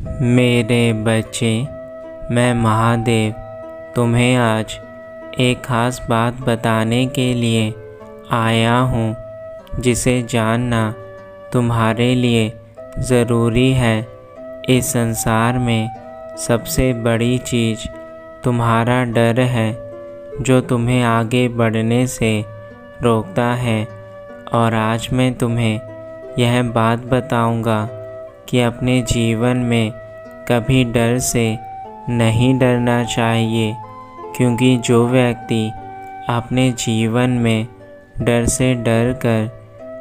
मेरे बच्चे, मैं महादेव तुम्हें आज एक ख़ास बात बताने के लिए आया हूँ, जिसे जानना तुम्हारे लिए ज़रूरी है। इस संसार में सबसे बड़ी चीज़ तुम्हारा डर है, जो तुम्हें आगे बढ़ने से रोकता है। और आज मैं तुम्हें यह बात बताऊंगा कि अपने जीवन में कभी डर से नहीं डरना चाहिए, क्योंकि जो व्यक्ति अपने जीवन में डर से डर कर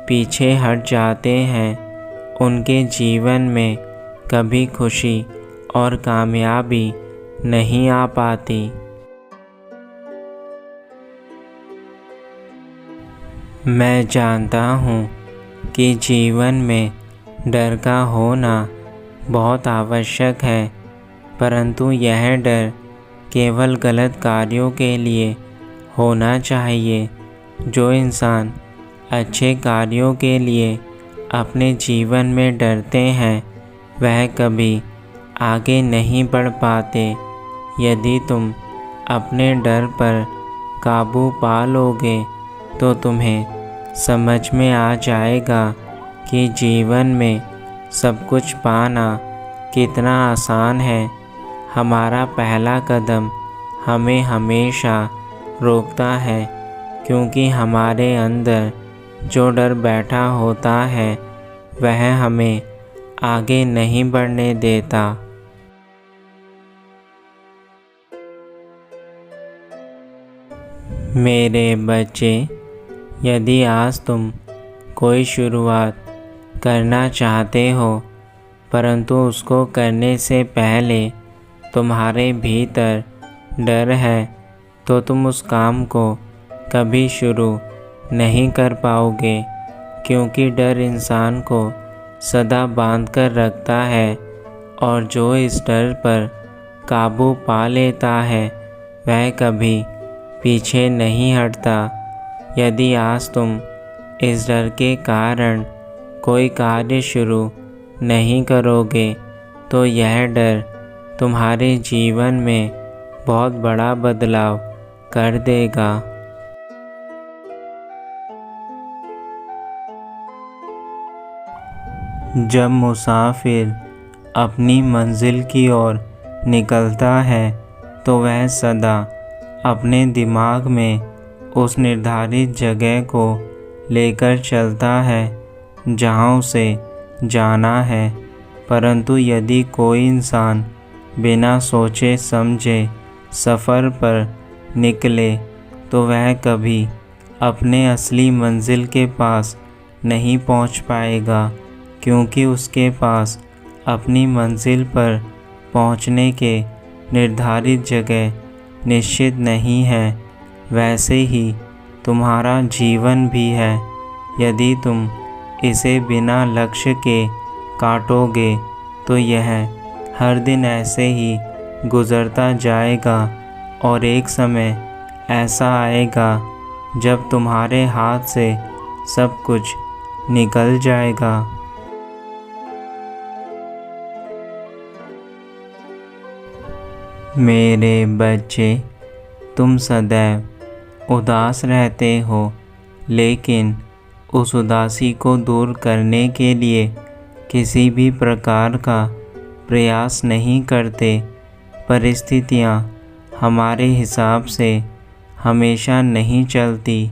पीछे हट जाते हैं, उनके जीवन में कभी खुशी और कामयाबी नहीं आ पाती। मैं जानता हूँ कि जीवन में डर का होना बहुत आवश्यक है, परंतु यह डर केवल गलत कार्यों के लिए होना चाहिए। जो इंसान अच्छे कार्यों के लिए अपने जीवन में डरते हैं, वह कभी आगे नहीं बढ़ पाते। यदि तुम अपने डर पर काबू पा लोगे, तो तुम्हें समझ में आ जाएगा कि जीवन में सब कुछ पाना कितना आसान है। हमारा पहला कदम हमें हमेशा रोकता है, क्योंकि हमारे अंदर जो डर बैठा होता है, वह हमें आगे नहीं बढ़ने देता। मेरे बच्चे, यदि आज तुम कोई शुरुआत करना चाहते हो, परंतु उसको करने से पहले तुम्हारे भीतर डर है, तो तुम उस काम को कभी शुरू नहीं कर पाओगे, क्योंकि डर इंसान को सदा बांध कर रखता है। और जो इस डर पर काबू पा लेता है, वह कभी पीछे नहीं हटता। यदि आज तुम इस डर के कारण कोई कार्य शुरू नहीं करोगे, तो यह डर तुम्हारे जीवन में बहुत बड़ा बदलाव कर देगा। जब मुसाफिर अपनी मंजिल की ओर निकलता है, तो वह सदा अपने दिमाग में उस निर्धारित जगह को लेकर चलता है जहाँ उसे जाना है। परंतु यदि कोई इंसान बिना सोचे समझे सफ़र पर निकले, तो वह कभी अपने असली मंजिल के पास नहीं पहुंच पाएगा, क्योंकि उसके पास अपनी मंजिल पर पहुंचने के निर्धारित जगह निश्चित नहीं है। वैसे ही तुम्हारा जीवन भी है। यदि तुम इसे बिना लक्ष्य के काटोगे, तो यह हर दिन ऐसे ही गुज़रता जाएगा, और एक समय ऐसा आएगा जब तुम्हारे हाथ से सब कुछ निकल जाएगा। मेरे बच्चे, तुम सदैव उदास रहते हो, लेकिन उस उदासी को दूर करने के लिए किसी भी प्रकार का प्रयास नहीं करते। परिस्थितियाँ हमारे हिसाब से हमेशा नहीं चलती,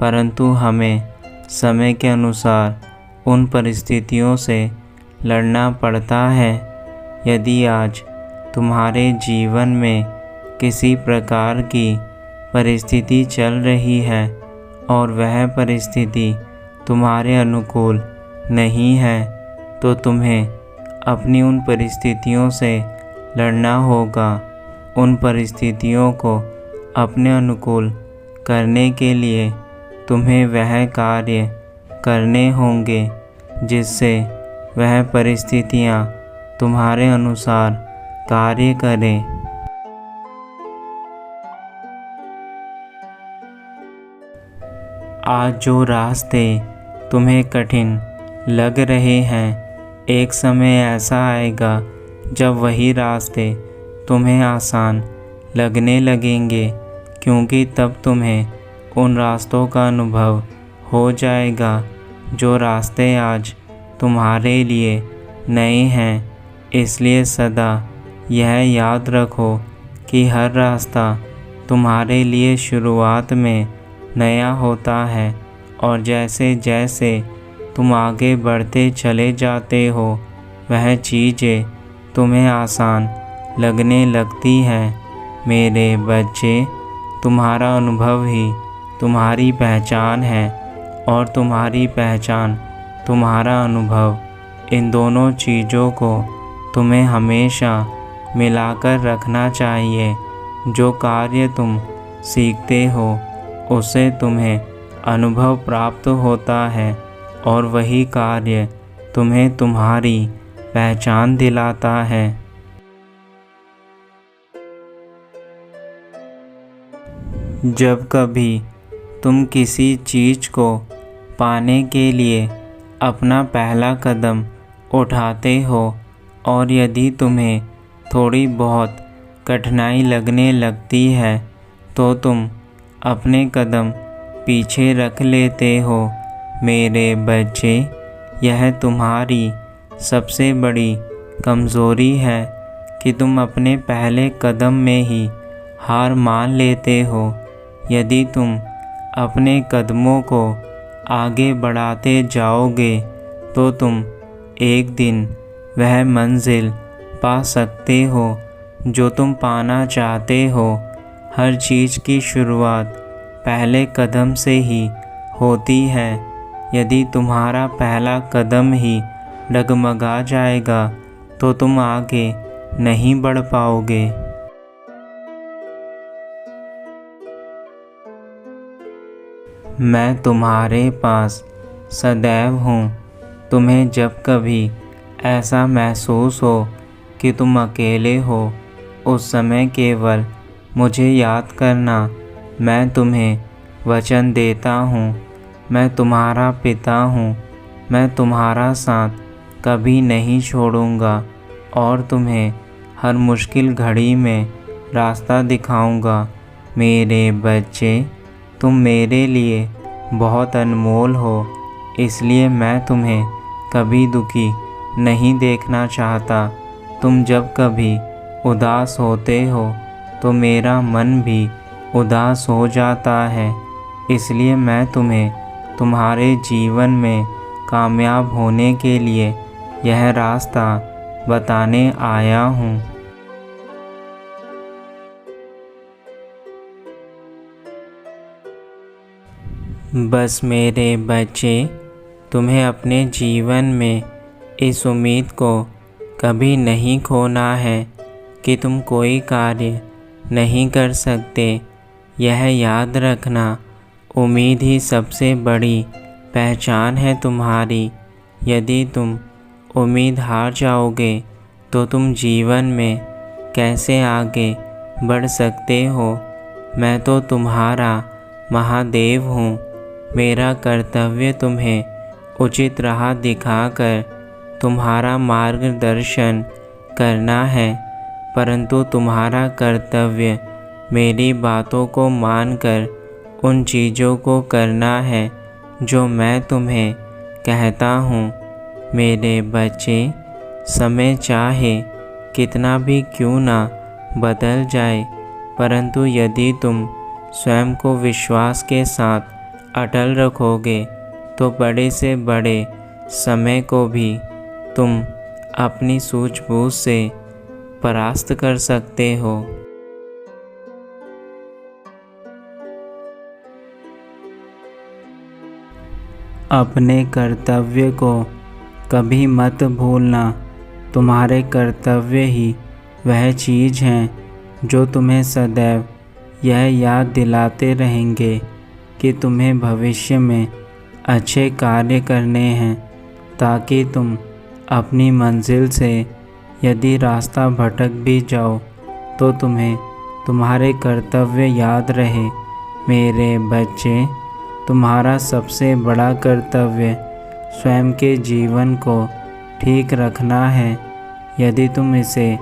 परंतु हमें समय के अनुसार उन परिस्थितियों से लड़ना पड़ता है। यदि आज तुम्हारे जीवन में किसी प्रकार की परिस्थिति चल रही है, और वह परिस्थिति तुम्हारे अनुकूल नहीं है, तो तुम्हें अपनी उन परिस्थितियों से लड़ना होगा। उन परिस्थितियों को अपने अनुकूल करने के लिए तुम्हें वह कार्य करने होंगे, जिससे वह परिस्थितियाँ तुम्हारे अनुसार कार्य करें। आज जो रास्ते तुम्हें कठिन लग रहे हैं, एक समय ऐसा आएगा जब वही रास्ते तुम्हें आसान लगने लगेंगे, क्योंकि तब तुम्हें उन रास्तों का अनुभव हो जाएगा जो रास्ते आज तुम्हारे लिए नए हैं। इसलिए सदा यह याद रखो कि हर रास्ता तुम्हारे लिए शुरुआत में नया होता है, और जैसे जैसे तुम आगे बढ़ते चले जाते हो वह चीज़ें तुम्हें आसान लगने लगती हैं। मेरे बच्चे, तुम्हारा अनुभव ही तुम्हारी पहचान है, और तुम्हारी पहचान तुम्हारा अनुभव, इन दोनों चीज़ों को तुम्हें हमेशा मिलाकर रखना चाहिए। जो कार्य तुम सीखते हो उससे तुम्हें अनुभव प्राप्त होता है, और वही कार्य तुम्हें तुम्हारी पहचान दिलाता है। जब कभी तुम किसी चीज़ को पाने के लिए अपना पहला कदम उठाते हो, और यदि तुम्हें थोड़ी बहुत कठिनाई लगने लगती है तो तुम अपने कदम पीछे रख लेते हो। मेरे बच्चे, यह तुम्हारी सबसे बड़ी कमज़ोरी है कि तुम अपने पहले कदम में ही हार मान लेते हो। यदि तुम अपने कदमों को आगे बढ़ाते जाओगे तो तुम एक दिन वह मंजिल पा सकते हो जो तुम पाना चाहते हो। हर चीज़ की शुरुआत पहले कदम से ही होती है। यदि तुम्हारा पहला कदम ही डगमगा जाएगा तो तुम आगे नहीं बढ़ पाओगे। मैं तुम्हारे पास सदैव हूँ। तुम्हें जब कभी ऐसा महसूस हो कि तुम अकेले हो, उस समय केवल मुझे याद करना। मैं तुम्हें वचन देता हूँ, मैं तुम्हारा पिता हूँ। मैं तुम्हारा साथ कभी नहीं छोड़ूंगा, और तुम्हें हर मुश्किल घड़ी में रास्ता दिखाऊंगा। मेरे बच्चे, तुम मेरे लिए बहुत अनमोल हो, इसलिए मैं तुम्हें कभी दुखी नहीं देखना चाहता। तुम जब कभी उदास होते हो तो मेरा मन भी उदास हो जाता है। इसलिए मैं तुम्हें तुम्हारे जीवन में कामयाब होने के लिए यह रास्ता बताने आया हूँ। बस मेरे बच्चे, तुम्हें अपने जीवन में इस उम्मीद को कभी नहीं खोना है कि तुम कोई कार्य नहीं कर सकते। यह याद रखना, उम्मीद ही सबसे बड़ी पहचान है तुम्हारी। यदि तुम उम्मीद हार जाओगे तो तुम जीवन में कैसे आगे बढ़ सकते हो। मैं तो तुम्हारा महादेव हूँ। मेरा कर्तव्य तुम्हें उचित राह दिखाकर तुम्हारा मार्गदर्शन करना है, परंतु तुम्हारा कर्तव्य मेरी बातों को मानकर उन चीज़ों को करना है जो मैं तुम्हें कहता हूँ। मेरे बच्चे, समय चाहे कितना भी क्यों ना बदल जाए, परंतु यदि तुम स्वयं को विश्वास के साथ अटल रखोगे तो बड़े से बड़े समय को भी तुम अपनी सूझबूझ से परास्त कर सकते हो। अपने कर्तव्य को कभी मत भूलना। तुम्हारे कर्तव्य ही वह चीज़ हैं जो तुम्हें सदैव यह याद दिलाते रहेंगे कि तुम्हें भविष्य में अच्छे कार्य करने हैं, ताकि तुम अपनी मंजिल से यदि रास्ता भटक भी जाओ तो तुम्हें तुम्हारे कर्तव्य याद रहे। मेरे बच्चे, तुम्हारा सबसे बड़ा कर्तव्य स्वयं के जीवन को ठीक रखना है। यदि तुम इसे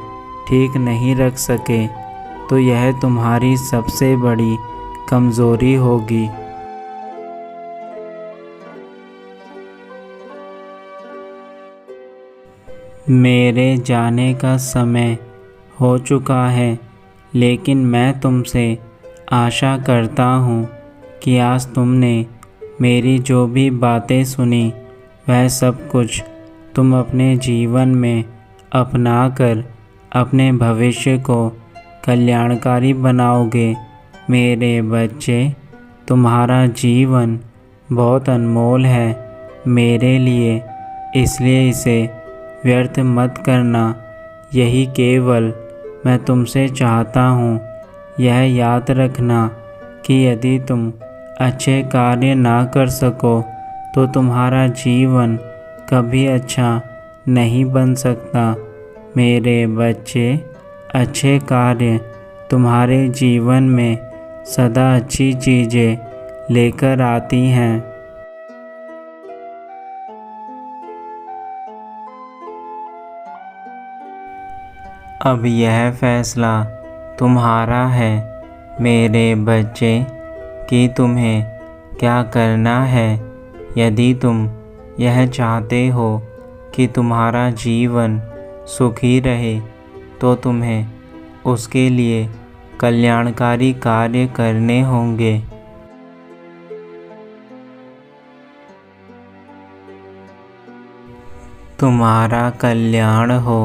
ठीक नहीं रख सके तो यह तुम्हारी सबसे बड़ी कमज़ोरी होगी। मेरे जाने का समय हो चुका है, लेकिन मैं तुमसे आशा करता हूँ कि आज तुमने मेरी जो भी बातें सुनी वह सब कुछ तुम अपने जीवन में अपनाकर अपने भविष्य को कल्याणकारी बनाओगे। मेरे बच्चे, तुम्हारा जीवन बहुत अनमोल है मेरे लिए, इसलिए इसे व्यर्थ मत करना। यही केवल मैं तुमसे चाहता हूँ। यह याद रखना कि यदि तुम अच्छे कार्य ना कर सको तो तुम्हारा जीवन कभी अच्छा नहीं बन सकता। मेरे बच्चे, अच्छे कार्य तुम्हारे जीवन में सदा अच्छी चीज़ें लेकर आती हैं। अब यह फैसला तुम्हारा है मेरे बच्चे कि तुम्हें क्या करना है। यदि तुम यह चाहते हो कि तुम्हारा जीवन सुखी रहे तो तुम्हें उसके लिए कल्याणकारी कार्य करने होंगे। तुम्हारा कल्याण हो।